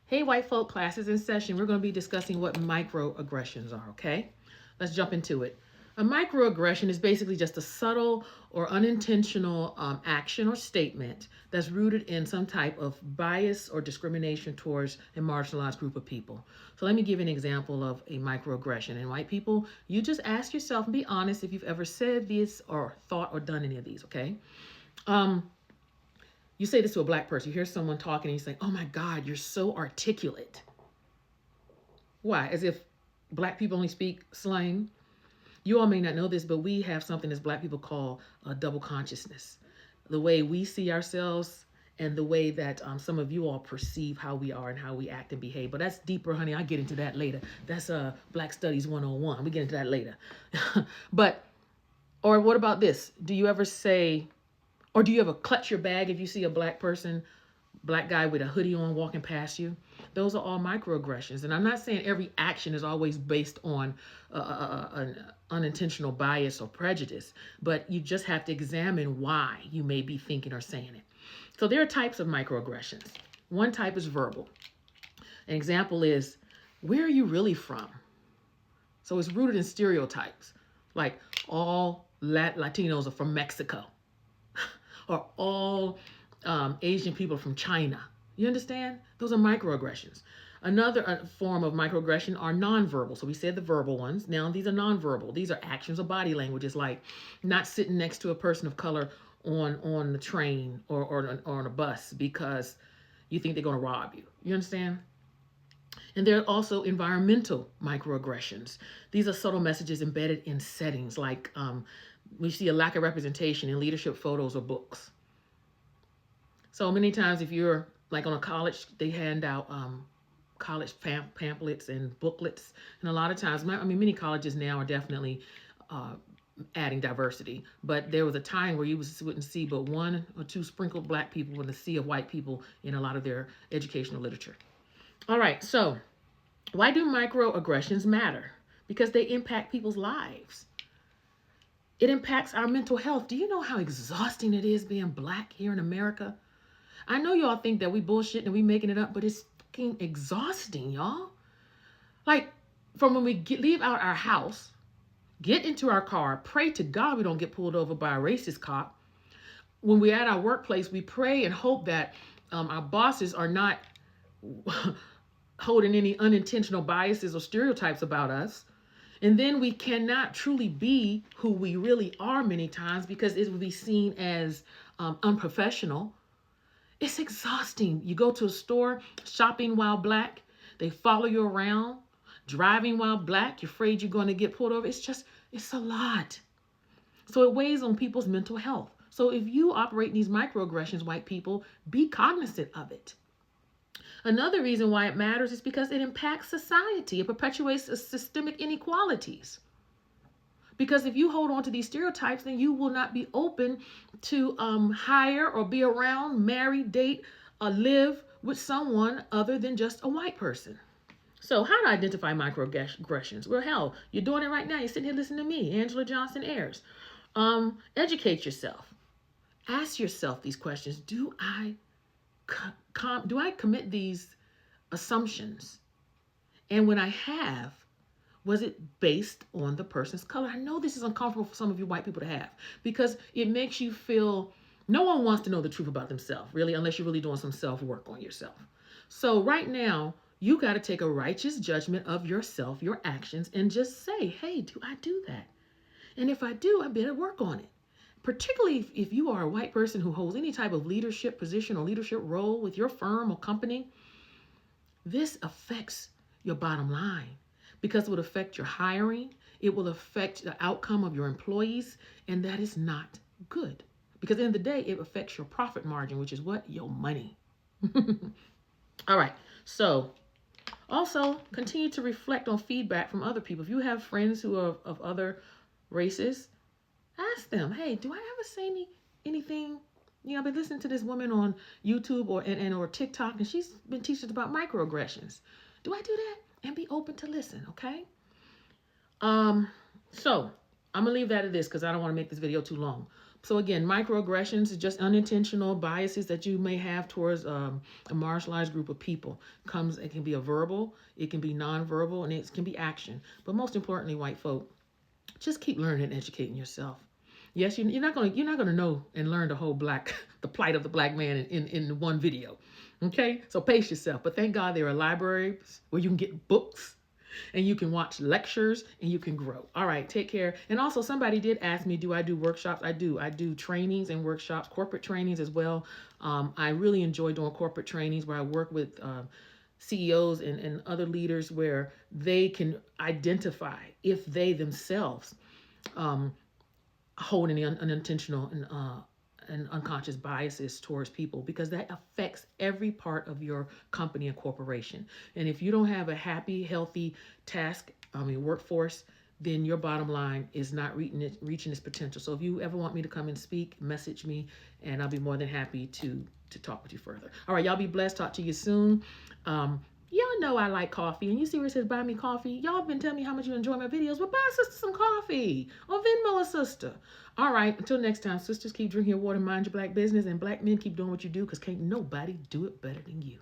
Hey, white folk, classes in session. We're going to be discussing what microaggressions are, okay? Let's jump into it. A microaggression is basically just a subtle or unintentional action or statement that's rooted in some type of bias or discrimination towards a marginalized group of people. So let me give you an example of a microaggression. And white people, you just ask yourself and be honest if you've ever said this or thought or done any of these, okay? You say this to a black person. You hear someone talking and you say, "Oh my God, you're so articulate." Why? As if black people only speak slang. You all may not know this, but we have something as black people call a double consciousness. The way we see ourselves and the way that some of you all perceive how we are and how we act and behave. But that's deeper, honey. I'll get into that later. That's Black Studies 101. We get into that later. Or what about this? Do you ever say, or do you ever clutch your bag if you see a black person, black guy with a hoodie on walking past you? Those are all microaggressions. And I'm not saying every action is always based on an unintentional bias or prejudice, but you just have to examine why you may be thinking or saying it. So there are types of microaggressions. One type is verbal. An example is, where are you really from? So it's rooted in stereotypes, like all Latinos are from Mexico, or all Asian people from China. You understand? Those are microaggressions. Another form of microaggression are nonverbal. So we said the verbal ones. Now these are nonverbal. These are actions or body languages, like not sitting next to a person of color on the train or on a bus because you think they're going to rob you. You understand? And there are also environmental microaggressions. These are subtle messages embedded in settings, like we see a lack of representation in leadership photos or books. So many times if you're like on a college, they hand out college pamphlets and booklets. And a lot of times, I mean, many colleges now are definitely adding diversity. But there was a time where you wouldn't see but one or two sprinkled black people in a sea of white people in a lot of their educational literature. All right, so why do microaggressions matter? Because they impact people's lives. It impacts our mental health. Do you know how exhausting it is being black here in America? I know y'all think that we bullshitting and we making it up, but it's fucking exhausting, y'all. Like, from when we leave out our house, get into our car, pray to God we don't get pulled over by a racist cop. When we're at our workplace, we pray and hope that our bosses are not holding any unintentional biases or stereotypes about us. And then we cannot truly be who we really are many times because it will be seen as unprofessional. It's exhausting. You go to a store, shopping while black. They follow you around, driving while black. You're afraid you're going to get pulled over. It's a lot. So it weighs on people's mental health. So if you operate in these microaggressions, white people, be cognizant of it. Another reason why it matters is because it impacts society. It perpetuates systemic inequalities. Because if you hold on to these stereotypes, then you will not be open to hire or be around, marry, date, live with someone other than just a white person. So how to identify microaggressions? Well, hell, you're doing it right now. You're sitting here listening to me, Angela Johnson Ayers. Educate yourself. Ask yourself these questions. Do I commit these assumptions? And when I have, was it based on the person's color? I know this is uncomfortable for some of you white people to have because it makes you feel no one wants to know the truth about themselves, really, unless you're really doing some self-work on yourself. So right now, you got to take a righteous judgment of yourself, your actions, and just say, hey, do I do that? And if I do, I better work on it. Particularly if you are a white person who holds any type of leadership position or leadership role with your firm or company, this affects your bottom line because it will affect your hiring. It will affect the outcome of your employees, and that is not good because at the end of the day, it affects your profit margin, which is what? Your money. All right. So also continue to reflect on feedback from other people. If you have friends who are of other races, ask them, hey, do I ever say anything? You know, I've been listening to this woman on YouTube or TikTok, and she's been teaching about microaggressions. Do I do that? And be open to listen, okay? So I'm gonna leave that at this because I don't want to make this video too long. So again, microaggressions is just unintentional biases that you may have towards a marginalized group of people. It can be a verbal, it can be nonverbal, and it can be action. But most importantly, white folk, just keep learning and educating yourself. Yes, you're not gonna know and learn the plight of the black man in one video. Okay, so pace yourself. But thank God there are libraries where you can get books and you can watch lectures and you can grow. All right, take care. And also, somebody did ask me, do I do workshops? I do. I do trainings and workshops, corporate trainings as well. I really enjoy doing corporate trainings where I work with CEOs and other leaders where they can identify if they themselves hold any unintentional and unconscious biases towards people, because that affects every part of your company and corporation. And if you don't have a happy, healthy workforce, then your bottom line is not reaching its potential. So if you ever want me to come and speak, message me, and I'll be more than happy to talk with you further. All right, y'all be blessed. Talk to you soon. Y'all know I like coffee, and you see where it says buy me coffee. Y'all been telling me how much you enjoy my videos, but buy a sister some coffee or Venmo a sister. All right, until next time, sisters, keep drinking your water, mind your black business, and black men, keep doing what you do, because can't nobody do it better than you.